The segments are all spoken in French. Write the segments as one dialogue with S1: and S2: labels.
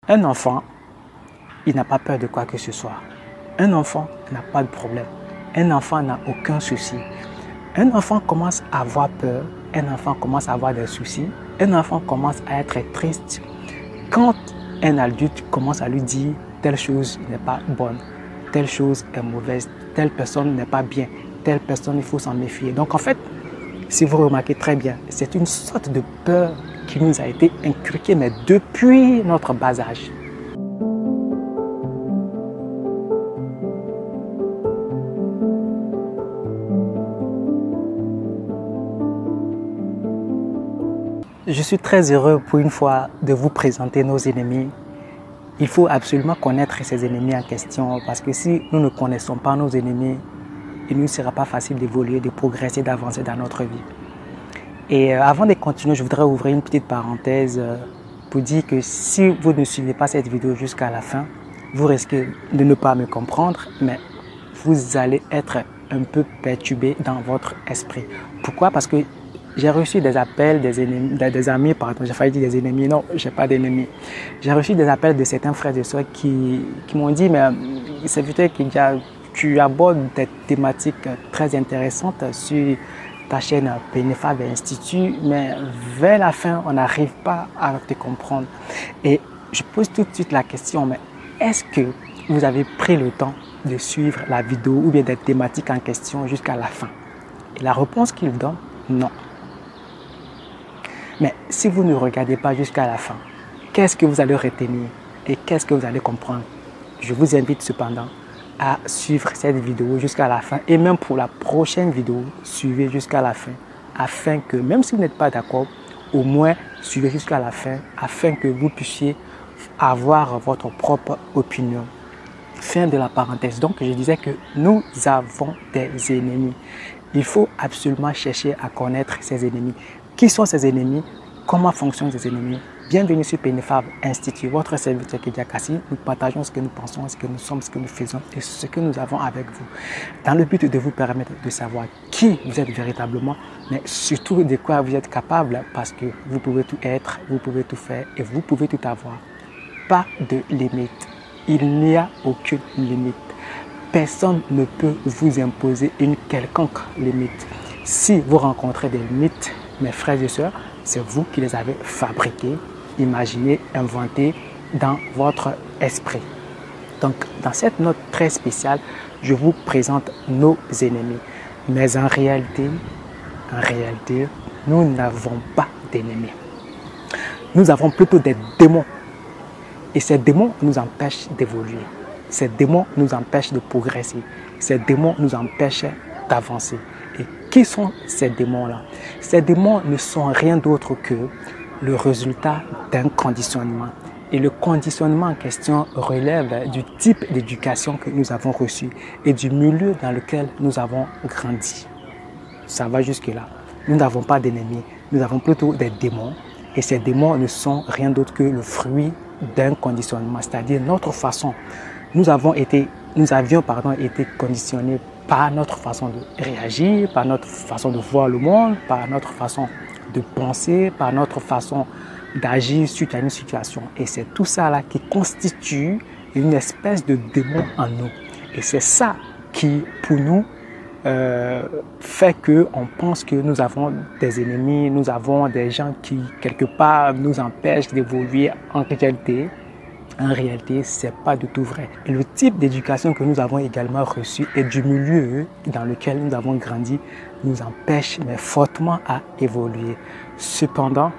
S1: Un enfant, il n'a pas peur de quoi que ce soit. Un enfant n'a pas de problème. Un enfant n'a aucun souci. Un enfant commence à avoir peur. Un enfant commence à avoir des soucis. Un enfant commence à être triste quand un adulte commence à lui dire telle chose n'est pas bonne, telle chose est mauvaise, telle personne n'est pas bien, telle personne il faut s'en méfier. Donc en fait, si vous remarquez très bien, c'est une sorte de peur qui nous a été inculquée, mais depuis notre bas âge. Je suis très heureux pour une fois de vous présenter nos ennemis. Il faut absolument connaître ces ennemis en question parce que si nous ne connaissons pas nos ennemis, il ne sera pas facile d'évoluer, de progresser, d'avancer dans notre vie. Et avant de continuer, je voudrais ouvrir une petite parenthèse pour dire que si vous ne suivez pas cette vidéo jusqu'à la fin, vous risquez de ne pas me comprendre, mais vous allez être un peu perturbé dans votre esprit. Pourquoi? Parce que j'ai reçu des appels des amis, pardon, j'ai failli dire des ennemis, non, je n'ai pas d'ennemis. J'ai reçu des appels de certains frères et sœurs qui m'ont dit, mais c'est peut-être que tu abordes des thématiques très intéressantes sur ta chaîne PNFAV Institut, mais vers la fin, on n'arrive pas à te comprendre. Et je pose tout de suite la question, mais est-ce que vous avez pris le temps de suivre la vidéo ou bien des thématiques en question jusqu'à la fin? Et la réponse qu'il donne, non. Mais si vous ne regardez pas jusqu'à la fin, qu'est-ce que vous allez retenir et qu'est-ce que vous allez comprendre? Je vous invite cependant à suivre cette vidéo jusqu'à la fin et même pour la prochaine vidéo, suivez jusqu'à la fin afin que, même si vous n'êtes pas d'accord, au moins suivez jusqu'à la fin afin que vous puissiez avoir votre propre opinion. Fin de la parenthèse. Donc, je disais que nous avons des ennemis. Il faut absolument chercher à connaître ces ennemis. Qui sont ces ennemis? Comment fonctionnent ces ennemis? Bienvenue sur PNFAV Institut, votre serviteur Kedia Kassi. Nous partageons ce que nous pensons, ce que nous sommes, ce que nous faisons et ce que nous avons avec vous. Dans le but de vous permettre de savoir qui vous êtes véritablement, mais surtout de quoi vous êtes capable, parce que vous pouvez tout être, vous pouvez tout faire et vous pouvez tout avoir. Pas de limite. Il n'y a aucune limite. Personne ne peut vous imposer une quelconque limite. Si vous rencontrez des limites, mes frères et sœurs, c'est vous qui les avez fabriqués, imaginés, inventés dans votre esprit. Donc, dans cette note très spéciale, je vous présente nos ennemis. Mais en réalité, nous n'avons pas d'ennemis. Nous avons plutôt des démons. Et ces démons nous empêchent d'évoluer. Ces démons nous empêchent de progresser. Ces démons nous empêchent d'avancer. Et qui sont ces démons-là? Ces démons ne sont rien d'autre que le résultat d'un conditionnement. Et le conditionnement en question relève du type d'éducation que nous avons reçu et du milieu dans lequel nous avons grandi. Ça va jusque-là. Nous n'avons pas d'ennemis, nous avons plutôt des démons. Et ces démons ne sont rien d'autre que le fruit d'un conditionnement, c'est-à-dire notre façon. Nous avions été conditionnés par notre façon de réagir, par notre façon de voir le monde, par notre façon de penser, par notre façon d'agir suite à une situation. Et c'est tout ça là qui constitue une espèce de démon en nous. Et c'est ça qui, pour nous, fait qu'on pense que nous avons des ennemis, nous avons des gens qui, quelque part, nous empêchent d'évoluer. En réalité, ce n'est pas du tout vrai. Et le type d'éducation que nous avons également reçu et du milieu dans lequel nous avons grandi nous empêche mais fortement à évoluer. Cependant,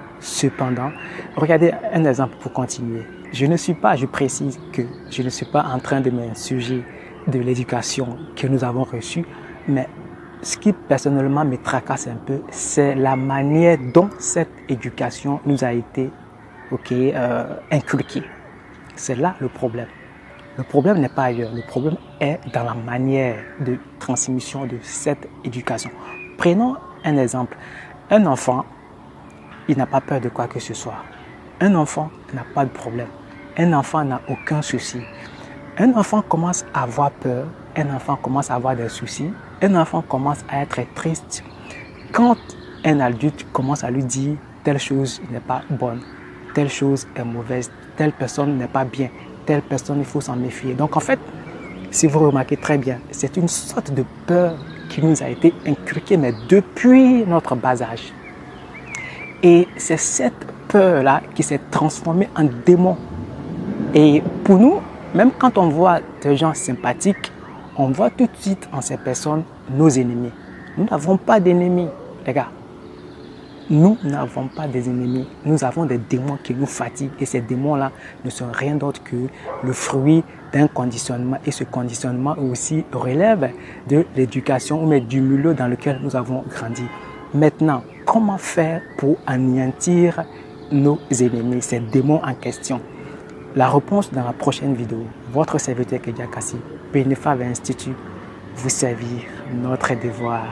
S1: regardez un exemple pour continuer. Je précise que je ne suis pas en train de m'insurger de l'éducation que nous avons reçue, mais ce qui personnellement me tracasse un peu, c'est la manière dont cette éducation nous a été inculquée. C'est là le problème. Le problème n'est pas ailleurs, le problème est dans la manière de transmission de cette éducation. Prenons un exemple. Un enfant, il n'a pas peur de quoi que ce soit. Un enfant n'a pas de problème. Un enfant n'a aucun souci. Un enfant commence à avoir peur, un enfant commence à avoir des soucis, un enfant commence à être triste quand un adulte commence à lui dire telle chose n'est pas bonne, telle chose est mauvaise, telle personne n'est pas bien, telle personne il faut s'en méfier. Donc en fait, si vous remarquez très bien, c'est une sorte de peur qui nous a été inculquée, mais depuis notre bas âge. Et c'est cette peur-là qui s'est transformée en démon. Et pour nous, même quand on voit des gens sympathiques, on voit tout de suite en ces personnes nos ennemis. Nous n'avons pas d'ennemis, les gars. Nous n'avons pas des ennemis. Nous avons des démons qui nous fatiguent. Et ces démons-là ne sont rien d'autre que le fruit d'un conditionnement. Et ce conditionnement aussi relève de l'éducation ou même du milieu dans lequel nous avons grandi. Maintenant, comment faire pour anéantir nos ennemis, ces démons en question? La réponse dans la prochaine vidéo. Votre serviteur Kedia Kassi, Benefa Institut, vous servir notre devoir.